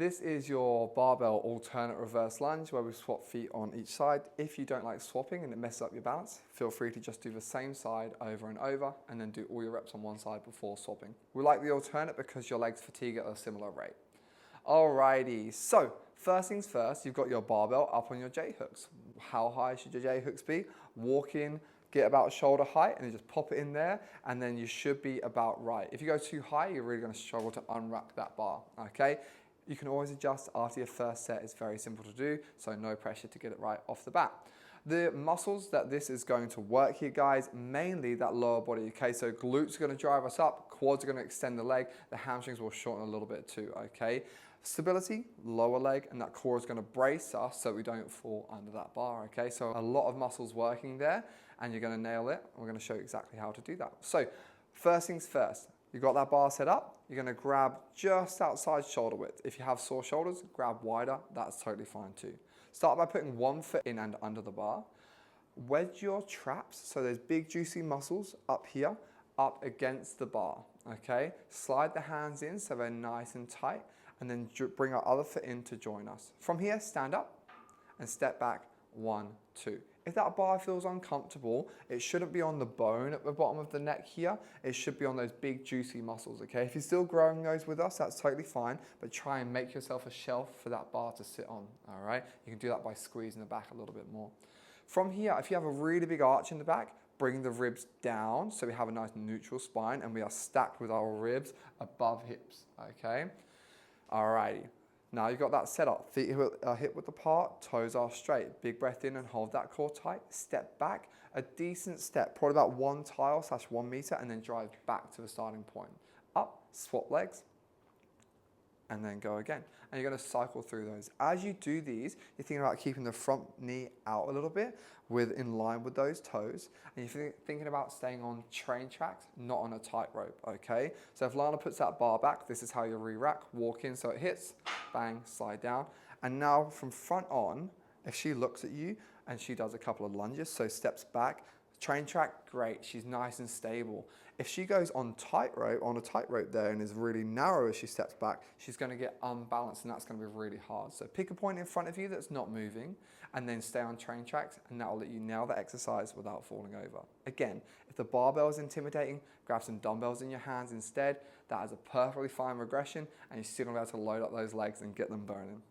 This is your barbell alternate reverse lunge where we swap feet on each side. If you don't like swapping and it messes up your balance, feel free to just do the same side over and over and then do all your reps on one side before swapping. We like the alternate because your legs fatigue at a similar rate. Alrighty, so first things first, you've got your barbell up on your J hooks. How high should your J hooks be? Walk in, get about shoulder height and then just pop it in there and then you should be about right. If you go too high, you're really going to struggle to unrack that bar, okay? You can always adjust after your first set. It's very simple to do, so no pressure to get it right off the bat. The muscles that this is going to work here, guys, mainly that lower body, okay? So glutes are going to drive us up, quads are going to extend the leg, the hamstrings will shorten a little bit too, okay? Stability, lower leg, and that core is going to brace us so we don't fall under that bar, okay? So a lot of muscles working there, and you're going to nail it. We're going to show you exactly how to do that. So first things first, you've got that bar set up, you're going to grab just outside shoulder width. If you have sore shoulders, grab wider, that's totally fine too. Start by putting one foot in and under the bar. Wedge your traps, so there's big juicy muscles up here, up against the bar, okay? Slide the hands in so they're nice and tight, and then bring our other foot in to join us. From here, stand up and step back, 1, 2. If that bar feels uncomfortable, it shouldn't be on the bone at the bottom of the neck here. It should be on those big juicy muscles, okay? If you're still growing those with us, that's totally fine, but try and make yourself a shelf for that bar to sit on, all right? You can do that by squeezing the back a little bit more. From here, if you have a really big arch in the back, bring the ribs down so we have a nice neutral spine and we are stacked with our ribs above hips, okay? Alrighty. Now you've got that set up, feet hip width apart, toes are straight. Big breath in and hold that core tight. Step back, a decent step, probably about 1 tile / 1 meter, and then drive back to the starting point. Up, swap legs, and then go again. And you're going to cycle through those. As you do these, you're thinking about keeping the front knee out a little bit, in line with those toes. And you're thinking about staying on train tracks, not on a tightrope, okay? So if Lana puts that bar back, this is how you re-rack. Walk in so it hits, bang, slide down. And now from front on, if she looks at you and she does a couple of lunges, so steps back, train track, great, she's nice and stable. If she goes on a tightrope there and is really narrow as she steps back, she's going to get unbalanced and that's going to be really hard. So pick a point in front of you that's not moving and then stay on train tracks and that will let you nail the exercise without falling over. Again, if the barbell is intimidating, grab some dumbbells in your hands instead. That is a perfectly fine regression and you're still going to be able to load up those legs and get them burning.